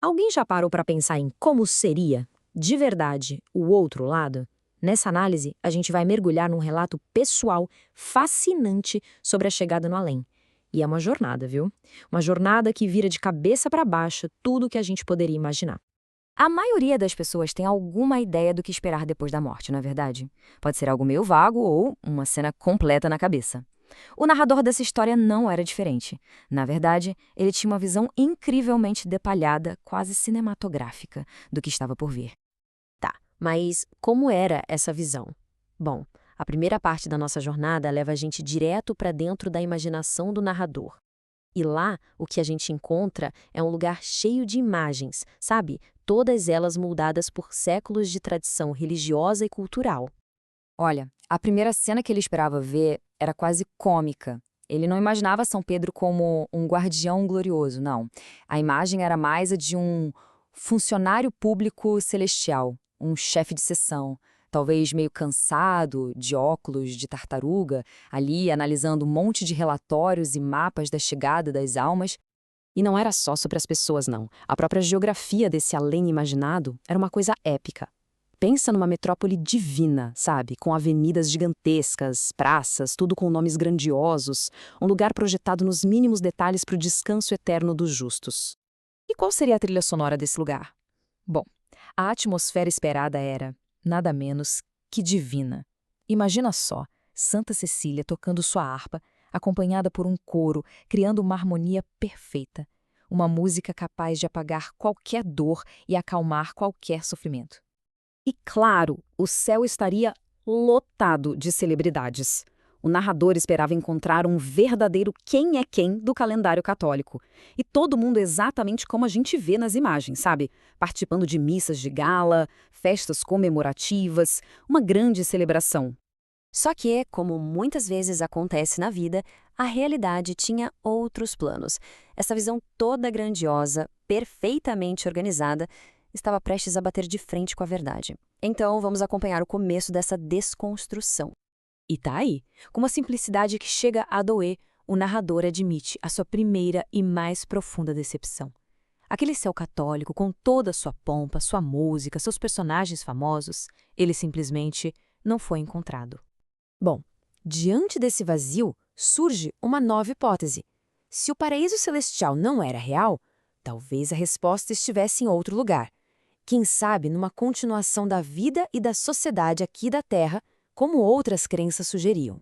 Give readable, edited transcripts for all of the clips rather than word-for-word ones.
Alguém já parou para pensar em como seria, de verdade, o outro lado? Nessa análise, a gente vai mergulhar num relato pessoal fascinante sobre a chegada no além. E é uma jornada, viu? Uma jornada que vira de cabeça para baixo tudo o que a gente poderia imaginar. A maioria das pessoas tem alguma ideia do que esperar depois da morte, não é verdade? Pode ser algo meio vago ou uma cena completa na cabeça. O narrador dessa história não era diferente. Na verdade, ele tinha uma visão incrivelmente detalhada, quase cinematográfica, do que estava por vir. Tá, mas como era essa visão? Bom, a primeira parte da nossa jornada leva a gente direto para dentro da imaginação do narrador. E lá, o que a gente encontra é um lugar cheio de imagens, sabe? Todas elas moldadas por séculos de tradição religiosa e cultural. Olha, a primeira cena que ele esperava ver era quase cômica. Ele não imaginava São Pedro como um guardião glorioso, não. A imagem era mais a de um funcionário público celestial, um chefe de seção, talvez meio cansado, de óculos de tartaruga, ali analisando um monte de relatórios e mapas da chegada das almas. E não era só sobre as pessoas, não. A própria geografia desse além imaginado era uma coisa épica. Pensa numa metrópole divina, sabe? Com avenidas gigantescas, praças, tudo com nomes grandiosos, um lugar projetado nos mínimos detalhes para o descanso eterno dos justos. E qual seria a trilha sonora desse lugar? Bom, a atmosfera esperada era, nada menos que divina. Imagina só, Santa Cecília tocando sua harpa, acompanhada por um coro, criando uma harmonia perfeita. Uma música capaz de apagar qualquer dor e acalmar qualquer sofrimento. E claro, o céu estaria lotado de celebridades. O narrador esperava encontrar um verdadeiro quem é quem do calendário católico. E todo mundo exatamente como a gente vê nas imagens, sabe? Participando de missas de gala, festas comemorativas, uma grande celebração. Só que, como muitas vezes acontece na vida, a realidade tinha outros planos. Essa visão toda grandiosa, perfeitamente organizada, estava prestes a bater de frente com a verdade. Então, vamos acompanhar o começo dessa desconstrução. E tá aí, com uma simplicidade que chega a doer, o narrador admite a sua primeira e mais profunda decepção. Aquele céu católico, com toda a sua pompa, sua música, seus personagens famosos, ele simplesmente não foi encontrado. Bom, diante desse vazio, surge uma nova hipótese. Se o paraíso celestial não era real, talvez a resposta estivesse em outro lugar. Quem sabe numa continuação da vida e da sociedade aqui da Terra, como outras crenças sugeriam.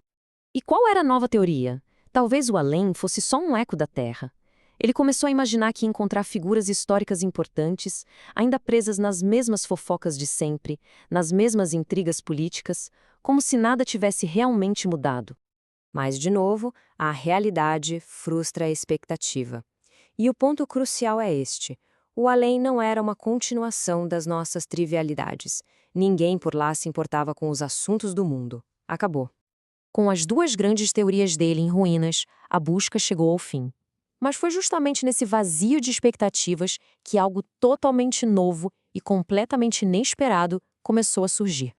E qual era a nova teoria? Talvez o além fosse só um eco da Terra. Ele começou a imaginar que ia encontrar figuras históricas importantes, ainda presas nas mesmas fofocas de sempre, nas mesmas intrigas políticas, como se nada tivesse realmente mudado. Mas, de novo, a realidade frustra a expectativa. E o ponto crucial é este. O além não era uma continuação das nossas trivialidades. Ninguém por lá se importava com os assuntos do mundo. Acabou. Com as duas grandes teorias dele em ruínas, a busca chegou ao fim. Mas foi justamente nesse vazio de expectativas que algo totalmente novo e completamente inesperado começou a surgir.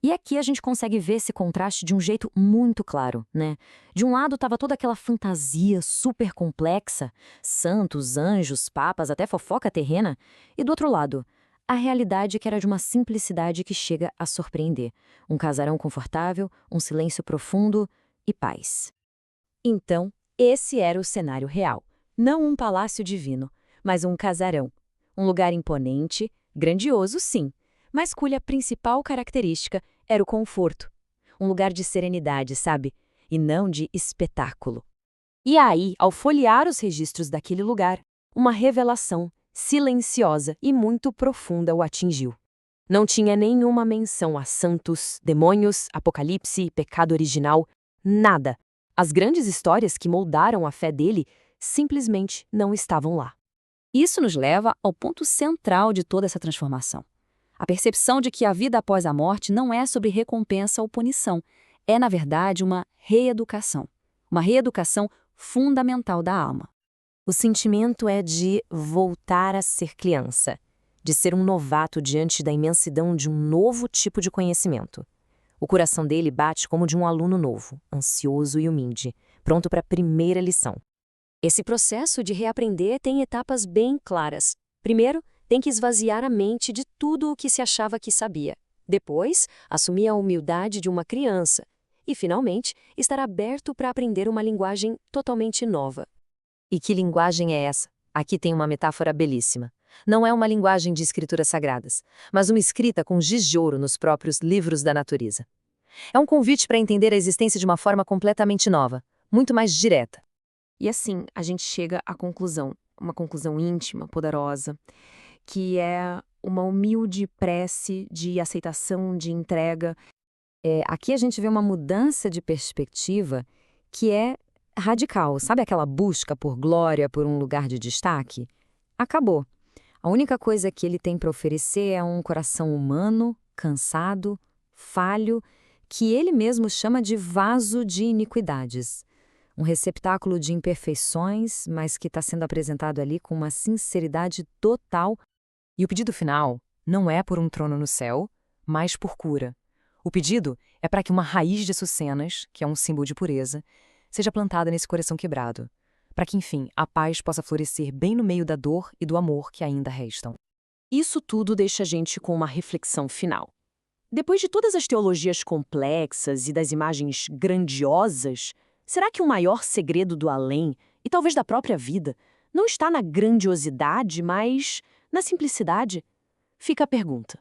E aqui a gente consegue ver esse contraste de um jeito muito claro, né? De um lado estava toda aquela fantasia super complexa, santos, anjos, papas, até fofoca terrena, e do outro lado, a realidade que era de uma simplicidade que chega a surpreender. Um casarão confortável, um silêncio profundo e paz. Então, esse era o cenário real. Não um palácio divino, mas um casarão. Um lugar imponente, grandioso sim, mas cuja principal característica era o conforto. Um lugar de serenidade, sabe? E não de espetáculo. E aí, ao folhear os registros daquele lugar, uma revelação silenciosa e muito profunda o atingiu. Não tinha nenhuma menção a santos, demônios, apocalipse, pecado original, nada. As grandes histórias que moldaram a fé dele simplesmente não estavam lá. Isso nos leva ao ponto central de toda essa transformação. A percepção de que a vida após a morte não é sobre recompensa ou punição. É, na verdade, uma reeducação. Uma reeducação fundamental da alma. O sentimento é de voltar a ser criança, de ser um novato diante da imensidão de um novo tipo de conhecimento. O coração dele bate como de um aluno novo, ansioso e humilde, pronto para a primeira lição. Esse processo de reaprender tem etapas bem claras. Primeiro, tem que esvaziar a mente de tudo o que se achava que sabia. Depois, assumir a humildade de uma criança. E, finalmente, estar aberto para aprender uma linguagem totalmente nova. E que linguagem é essa? Aqui tem uma metáfora belíssima. Não é uma linguagem de escrituras sagradas, mas uma escrita com giz de ouro nos próprios livros da natureza. É um convite para entender a existência de uma forma completamente nova, muito mais direta. E assim, a gente chega à conclusão, uma conclusão íntima, poderosa, que é uma humilde prece de aceitação, de entrega. Aqui a gente vê uma mudança de perspectiva que é radical. Sabe aquela busca por glória, por um lugar de destaque? Acabou. A única coisa que ele tem para oferecer é um coração humano, cansado, falho, que ele mesmo chama de vaso de iniquidades. Um receptáculo de imperfeições, mas que está sendo apresentado ali com uma sinceridade total. E o pedido final não é por um trono no céu, mas por cura. O pedido é para que uma raiz de açucenas, que é um símbolo de pureza, seja plantada nesse coração quebrado, para que, enfim, a paz possa florescer bem no meio da dor e do amor que ainda restam. Isso tudo deixa a gente com uma reflexão final. Depois de todas as teologias complexas e das imagens grandiosas, será que o maior segredo do além, e talvez da própria vida, não está na grandiosidade, mas na simplicidade? Fica a pergunta.